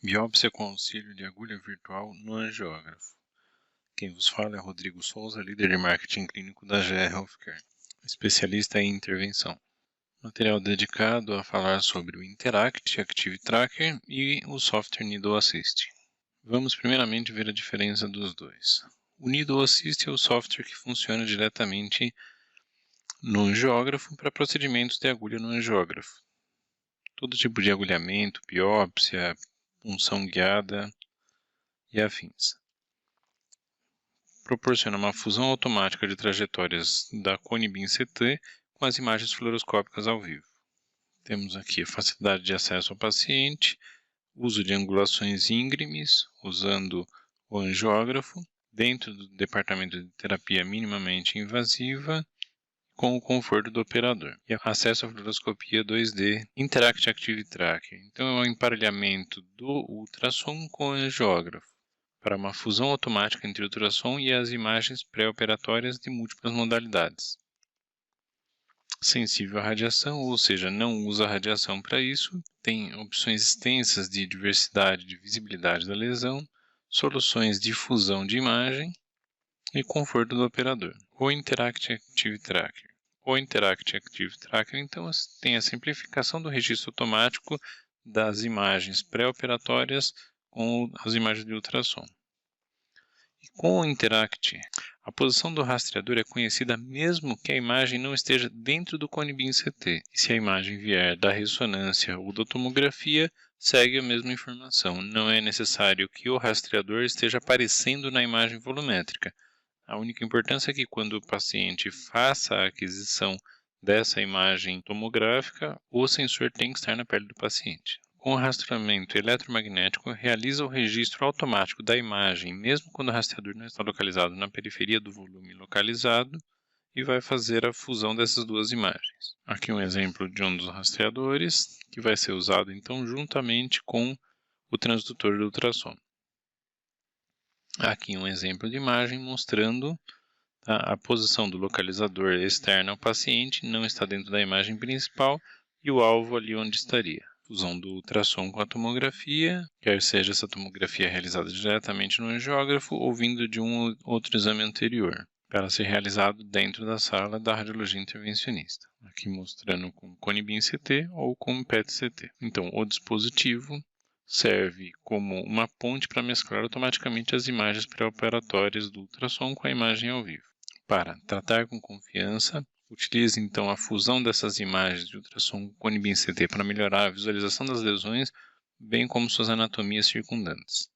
Biópsia com auxílio de agulha virtual no angiógrafo. Quem vos fala é Rodrigo Souza, líder de marketing clínico da GE Healthcare, especialista em intervenção. Material dedicado a falar sobre o Interact Active Tracker e o software Needle Assist. Vamos primeiramente ver a diferença dos dois. O Needle Assist é o software que funciona diretamente no angiógrafo para procedimentos de agulha no angiógrafo. Todo tipo de agulhamento, biópsia, punção guiada e afins. Proporciona uma fusão automática de trajetórias da Cone Beam CT com as imagens fluoroscópicas ao vivo. Temos aqui a facilidade de acesso ao paciente, uso de angulações íngremes, usando o angiógrafo, dentro do departamento de terapia minimamente invasiva, com o conforto do operador. E acesso à fluoroscopia 2D Interact Active Tracker. Então é um emparelhamento do ultrassom com o angiógrafo, para uma fusão automática entre o ultrassom e as imagens pré-operatórias de múltiplas modalidades. Sensível à radiação, ou seja, não usa radiação para isso, tem opções extensas de diversidade de visibilidade da lesão, soluções de fusão de imagem e conforto do operador. O Interact Active Tracker. O Interact Active Tracker, então, tem a simplificação do registro automático das imagens pré-operatórias com as imagens de ultrassom. E com o Interact, a posição do rastreador é conhecida mesmo que a imagem não esteja dentro do Cone Beam CT. E se a imagem vier da ressonância ou da tomografia, segue a mesma informação. Não é necessário que o rastreador esteja aparecendo na imagem volumétrica. A única importância é que quando o paciente faça a aquisição dessa imagem tomográfica, o sensor tem que estar na pele do paciente. Com o rastreamento eletromagnético, realiza o registro automático da imagem, mesmo quando o rastreador não está localizado na periferia do volume localizado, e vai fazer a fusão dessas duas imagens. Aqui um exemplo de um dos rastreadores, que vai ser usado então juntamente com o transdutor do ultrassom. Aqui um exemplo de imagem mostrando a posição do localizador externo ao paciente, não está dentro da imagem principal, e o alvo ali onde estaria. Fusão do ultrassom com a tomografia, quer seja essa tomografia realizada diretamente no angiógrafo ou vindo de um outro exame anterior, para ser realizado dentro da sala da radiologia intervencionista. Aqui mostrando com Cone Beam CT ou com PET-CT. Então, o dispositivo serve como uma ponte para mesclar automaticamente as imagens pré-operatórias do ultrassom com a imagem ao vivo. Para tratar com confiança, utilize então a fusão dessas imagens de ultrassom Cone Beam CT para melhorar a visualização das lesões, bem como suas anatomias circundantes.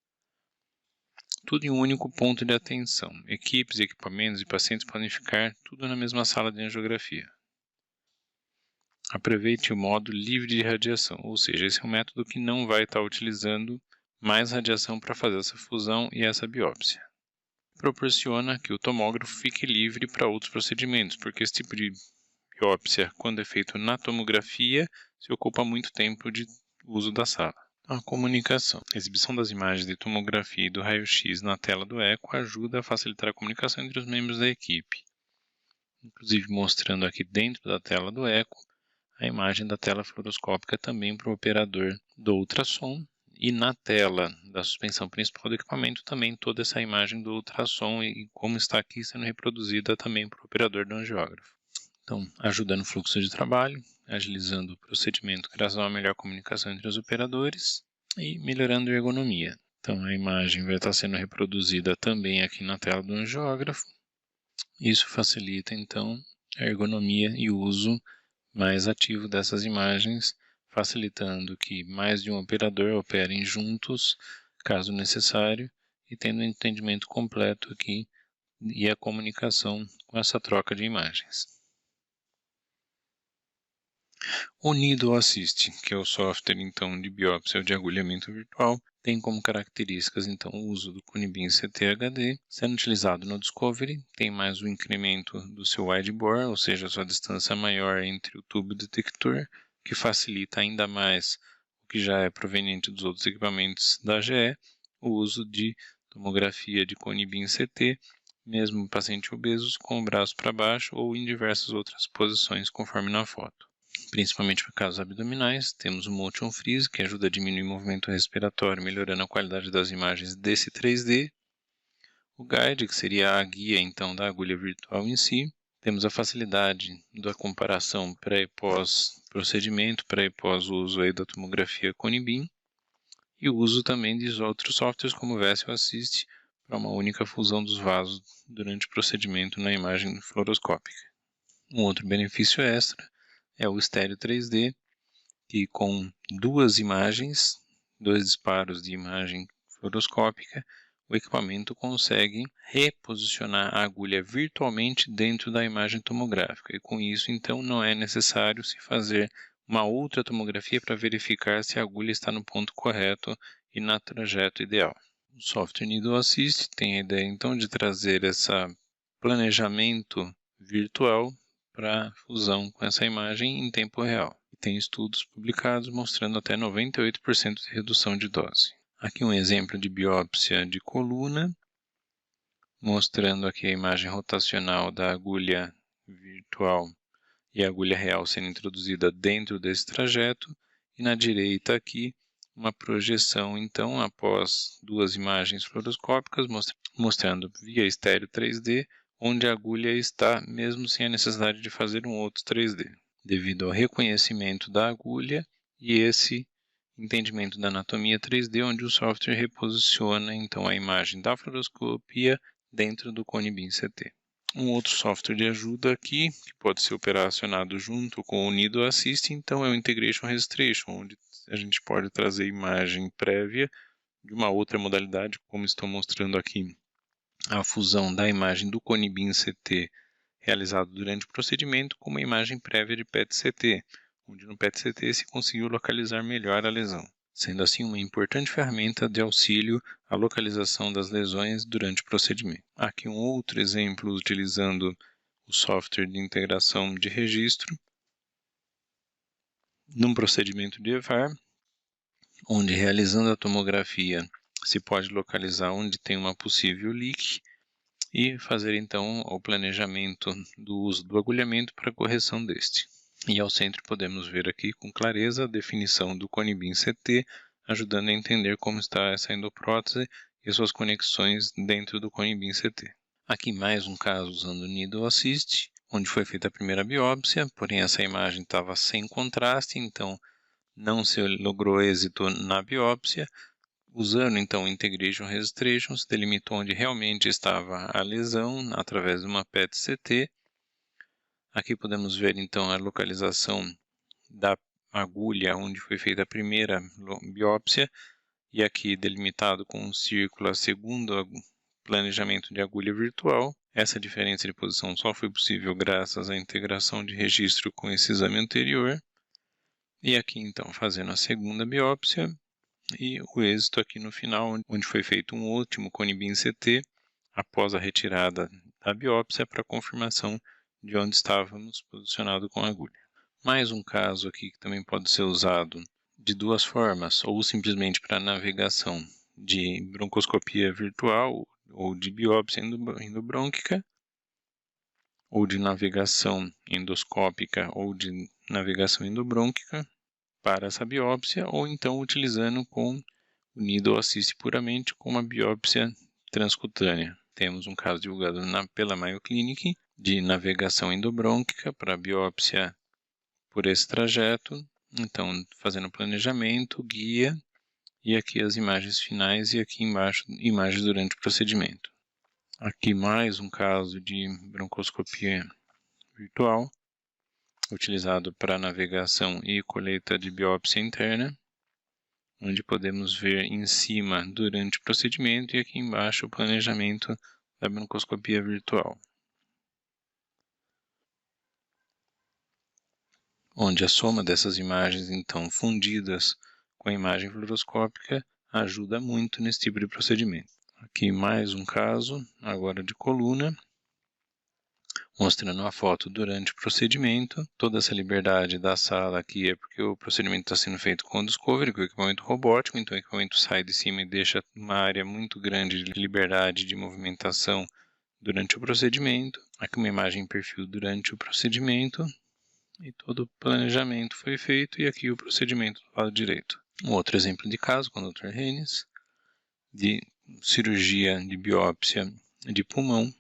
Tudo em um único ponto de atenção. Equipes, equipamentos e pacientes podem ficar tudo na mesma sala de angiografia. Aproveite o modo livre de radiação, ou seja, esse é um método que não vai estar utilizando mais radiação para fazer essa fusão e essa biópsia. Proporciona que o tomógrafo fique livre para outros procedimentos, porque esse tipo de biópsia, quando é feito na tomografia, se ocupa muito tempo de uso da sala. A comunicação. A exibição das imagens de tomografia e do raio-x na tela do eco ajuda a facilitar a comunicação entre os membros da equipe, inclusive mostrando aqui dentro da tela do eco a imagem da tela fluoroscópica também para o operador do ultrassom, e na tela da suspensão principal do equipamento também toda essa imagem do ultrassom e como está aqui sendo reproduzida também para o operador do angiógrafo. Então, ajuda no fluxo de trabalho, agilizando o procedimento graças a uma melhor comunicação entre os operadores e melhorando a ergonomia. Então, a imagem vai estar sendo reproduzida também aqui na tela do angiógrafo. Isso facilita, então, a ergonomia e o uso mais ativo dessas imagens, facilitando que mais de um operador operem juntos, caso necessário, e tendo um entendimento completo aqui e a comunicação com essa troca de imagens. O Needle Assist, que é o software então de biópsia ou de agulhamento virtual, tem como características então o uso do Cone Beam CT HD, sendo utilizado no Discovery, tem mais o incremento do seu wide bore, ou seja, a sua distância maior entre o tubo e o detector, que facilita ainda mais o que já é proveniente dos outros equipamentos da GE, o uso de tomografia de Cone Beam CT, mesmo em pacientes obesos com o braço para baixo ou em diversas outras posições conforme na foto. principalmente para casos abdominais. Temos o Motion Freeze, que ajuda a diminuir o movimento respiratório, melhorando a qualidade das imagens desse 3D. O Guide, que seria a guia então da agulha virtual em si. Temos a facilidade da comparação pré e pós-procedimento, pré e pós-uso aí da tomografia Cone-Beam. E o uso também de outros softwares como o Vessel Assist para uma única fusão dos vasos durante o procedimento na imagem fluoroscópica. Um outro benefício extra é o estéreo 3D, que com duas imagens, dois disparos de imagem fluoroscópica, o equipamento consegue reposicionar a agulha virtualmente dentro da imagem tomográfica. E com isso, então, não é necessário se fazer uma outra tomografia para verificar se a agulha está no ponto correto e no trajeto ideal. O software Needle Assist tem a ideia, então, de trazer esse planejamento virtual para fusão com essa imagem em tempo real. E tem estudos publicados mostrando até 98% de redução de dose. Aqui um exemplo de biópsia de coluna, mostrando aqui a imagem rotacional da agulha virtual e a agulha real sendo introduzida dentro desse trajeto. E na direita aqui, uma projeção, então, após duas imagens fluoroscópicas, mostrando via estéreo 3D, onde a agulha está, mesmo sem a necessidade de fazer um outro 3D, devido ao reconhecimento da agulha e esse entendimento da anatomia 3D, onde o software reposiciona então a imagem da fluoroscopia dentro do Cone-Beam CT. Um outro software de ajuda aqui, que pode ser operacionado junto com o Needle Assist, então é o Integration Registration, onde a gente pode trazer imagem prévia de uma outra modalidade, como estou mostrando aqui, a fusão da imagem do Cone-Beam CT realizado durante o procedimento com uma imagem prévia de PET-CT, onde no PET-CT se conseguiu localizar melhor a lesão, sendo assim uma importante ferramenta de auxílio à localização das lesões durante o procedimento. Aqui um outro exemplo utilizando o software de integração de registro, num procedimento de EVAR, onde realizando a tomografia se pode localizar onde tem uma possível leak e fazer então o planejamento do uso do agulhamento para a correção deste. E ao centro podemos ver aqui com clareza a definição do Cone-Beam CT, ajudando a entender como está essa endoprótese e suas conexões dentro do Cone-Beam CT. Aqui mais um caso usando o Needle Assist, onde foi feita a primeira biópsia, porém essa imagem estava sem contraste, então não se logrou êxito na biópsia. Usando então o Integration Registration, se delimitou onde realmente estava a lesão através de uma PET-CT. Aqui podemos ver então a localização da agulha onde foi feita a primeira biópsia e aqui delimitado com um círculo a segundo planejamento de agulha virtual. Essa diferença de posição só foi possível graças à integração de registro com esse exame anterior. E aqui então fazendo a segunda biópsia e o êxito aqui no final, onde foi feito um último Cone-Beam CT após a retirada da biópsia para confirmação de onde estávamos posicionados com a agulha. Mais um caso aqui que também pode ser usado de duas formas, ou simplesmente para navegação de broncoscopia virtual, ou de biópsia endobrônquica, ou de navegação endoscópica, ou de navegação endobrônquica para essa biópsia, ou então utilizando com o Needle Assist puramente com uma biópsia transcutânea. Temos um caso divulgado pela Mayo Clinic de navegação endobrônquica para biópsia por esse trajeto, então fazendo planejamento, guia, e aqui as imagens finais e aqui embaixo imagens durante o procedimento. Aqui mais um caso de broncoscopia virtual, utilizado para navegação e coleta de biópsia interna, onde podemos ver em cima durante o procedimento e aqui embaixo o planejamento da broncoscopia virtual, onde a soma dessas imagens então fundidas com a imagem fluoroscópica ajuda muito nesse tipo de procedimento. Aqui mais um caso, agora de coluna, mostrando a foto durante o procedimento. Toda essa liberdade da sala aqui é porque o procedimento está sendo feito com o Discovery, com o equipamento robótico, então o equipamento sai de cima e deixa uma área muito grande de liberdade de movimentação durante o procedimento. Aqui uma imagem em perfil durante o procedimento. E todo o planejamento foi feito e aqui o procedimento do lado direito. Um outro exemplo de caso com o Dr. Reines, de cirurgia de biópsia de pulmão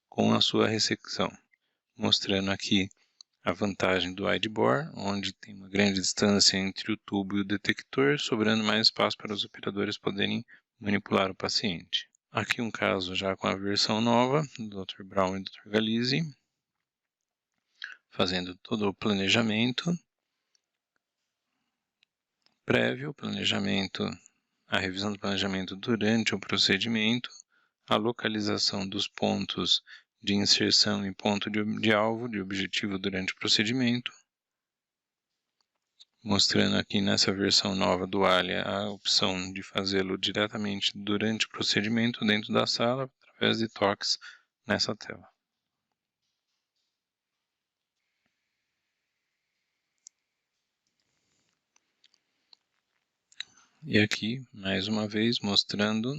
com a sua ressecção, mostrando aqui a vantagem do wide-bore, onde tem uma grande distância entre o tubo e o detector, sobrando mais espaço para os operadores poderem manipular o paciente. Aqui um caso já com a versão nova, do Dr. Brown e Dr. Galizzi, fazendo todo o planejamento prévio, a revisão do planejamento durante o procedimento, a localização dos pontos de inserção e ponto de alvo, de objetivo durante o procedimento, mostrando aqui nessa versão nova do ALIA a opção de fazê-lo diretamente durante o procedimento dentro da sala, através de toques nessa tela. E aqui, mais uma vez, mostrando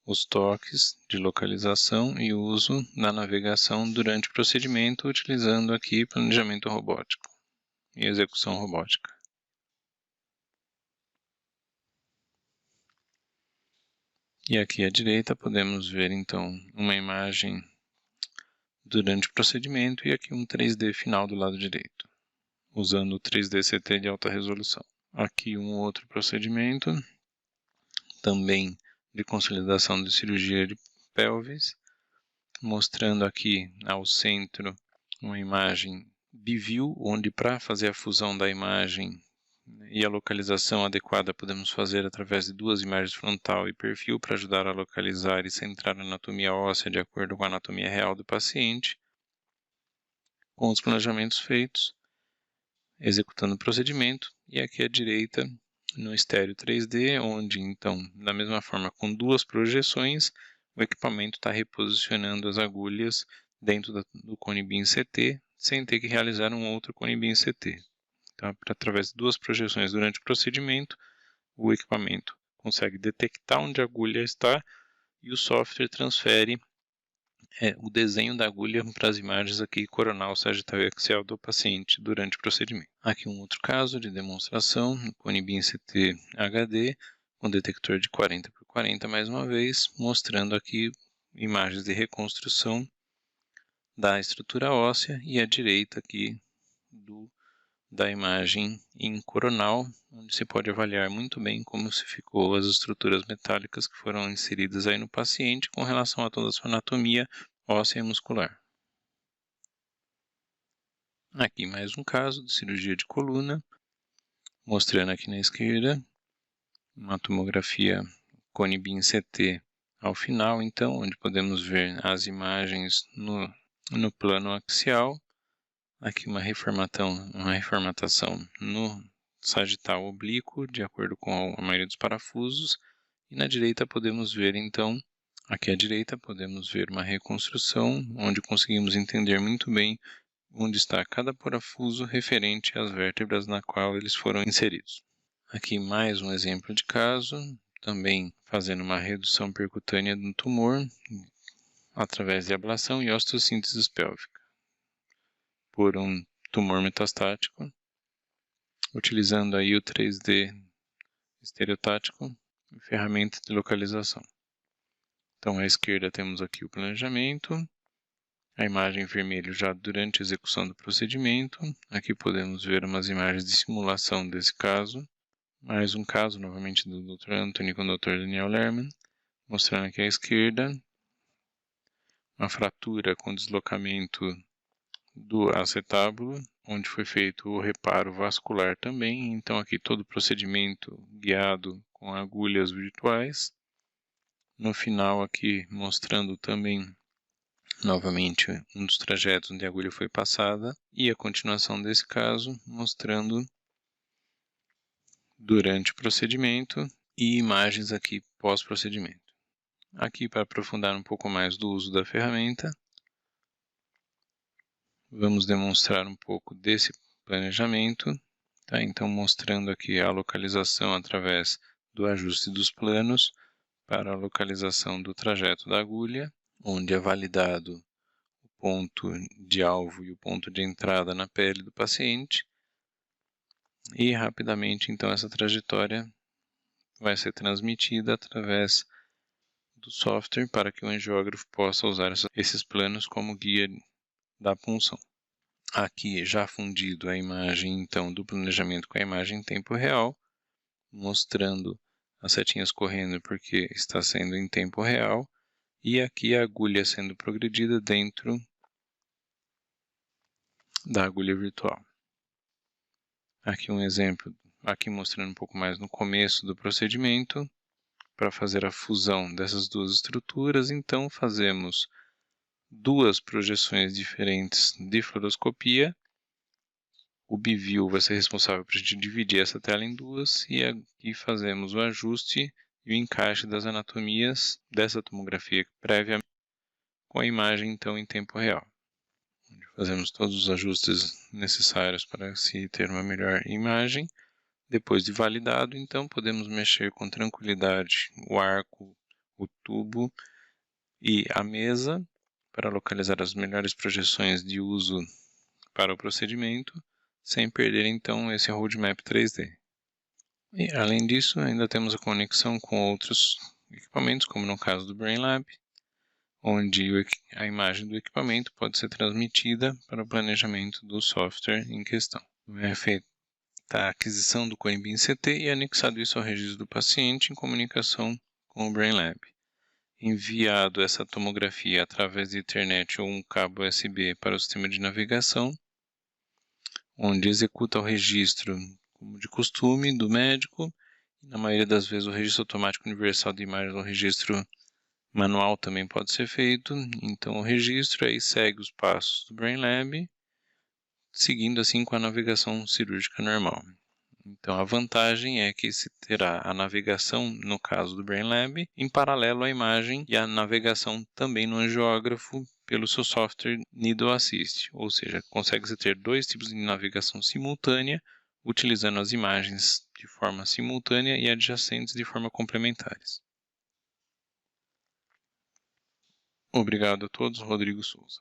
os toques de localização e uso da navegação durante o procedimento, utilizando aqui planejamento robótico e execução robótica. E aqui à direita podemos ver então uma imagem durante o procedimento e aqui um 3D final do lado direito, usando o 3D CT de alta resolução. Aqui um outro procedimento, também de consolidação de cirurgia de pelvis, mostrando aqui ao centro uma imagem biview, onde para fazer a fusão da imagem e a localização adequada podemos fazer através de duas imagens frontal e perfil para ajudar a localizar e centrar a anatomia óssea de acordo com a anatomia real do paciente. Com os planejamentos feitos, executando o procedimento, e aqui à direita no estéreo 3D, onde então, da mesma forma com duas projeções, o equipamento está reposicionando as agulhas dentro do cone beam CT, sem ter que realizar um outro cone beam CT. Então, através de duas projeções durante o procedimento, o equipamento consegue detectar onde a agulha está e o software transfere o desenho da agulha para as imagens aqui coronal, sagital e axial do paciente durante o procedimento. Aqui um outro caso de demonstração, no cone beam CT HD, com detector de 40 por 40 mais uma vez, mostrando aqui imagens de reconstrução da estrutura óssea e à direita aqui da imagem em coronal, onde se pode avaliar muito bem como se ficou as estruturas metálicas que foram inseridas aí no paciente com relação a toda a sua anatomia óssea e muscular. Aqui mais um caso de cirurgia de coluna, mostrando aqui na esquerda uma tomografia cone beam CT ao final, então, onde podemos ver as imagens no plano axial. Aqui uma reformatação no sagital oblíquo, de acordo com a maioria dos parafusos. E na direita podemos ver, então, aqui à direita podemos ver uma reconstrução, onde conseguimos entender muito bem onde está cada parafuso referente às vértebras na qual eles foram inseridos. Aqui mais um exemplo de caso, também fazendo uma redução percutânea do tumor, através de ablação e osteossíntese pélvica por um tumor metastático, utilizando aí o 3D estereotático e ferramenta de localização. Então, à esquerda temos aqui o planejamento, a imagem em vermelho já durante a execução do procedimento. Aqui podemos ver umas imagens de simulação desse caso. Mais um caso, novamente, do Dr. Anthony com o Dr. Daniel Lerman, mostrando aqui à esquerda uma fratura com deslocamento do acetábulo, onde foi feito o reparo vascular também. Então aqui todo o procedimento guiado com agulhas virtuais. No final aqui mostrando também novamente um dos trajetos onde a agulha foi passada e a continuação desse caso mostrando durante o procedimento e imagens aqui pós-procedimento. Aqui para aprofundar um pouco mais do uso da ferramenta, vamos demonstrar um pouco desse planejamento, tá? Então mostrando aqui a localização através do ajuste dos planos para a localização do trajeto da agulha, onde é validado o ponto de alvo e o ponto de entrada na pele do paciente. E rapidamente, então, essa trajetória vai ser transmitida através do software para que o angiógrafo possa usar esses planos como guia da punção. Aqui já fundido a imagem, então, do planejamento com a imagem em tempo real, mostrando as setinhas correndo porque está sendo em tempo real, e aqui a agulha sendo progredida dentro da agulha virtual. Aqui um exemplo, aqui mostrando um pouco mais no começo do procedimento, para fazer a fusão dessas duas estruturas, então fazemos duas projeções diferentes de fluoroscopia. O biview vai ser responsável por a gente dividir essa tela em duas, e aqui fazemos o ajuste e o encaixe das anatomias dessa tomografia prévia com a imagem, então, em tempo real. Fazemos todos os ajustes necessários para se ter uma melhor imagem. Depois de validado, então, podemos mexer com tranquilidade o arco, o tubo e a mesa para localizar as melhores projeções de uso para o procedimento, sem perder, então, esse roadmap 3D. E, além disso, ainda temos a conexão com outros equipamentos, como no caso do Brainlab, onde a imagem do equipamento pode ser transmitida para o planejamento do software em questão. É feita a aquisição do Coimbra CT e anexado isso ao registro do paciente em comunicação com o Brainlab. Enviado essa tomografia através de internet ou um cabo USB para o sistema de navegação, onde executa o registro, como de costume, do médico. Na maioria das vezes o registro automático universal de imagens ou registro manual também pode ser feito. Então o registro aí segue os passos do Brainlab, seguindo assim com a navegação cirúrgica normal. Então a vantagem é que se terá a navegação, no caso do Brainlab, em paralelo à imagem e a navegação também no angiógrafo pelo seu software Needle Assist, ou seja, consegue-se ter dois tipos de navegação simultânea, utilizando as imagens de forma simultânea e adjacentes de forma complementares. Obrigado a todos, Rodrigo Souza.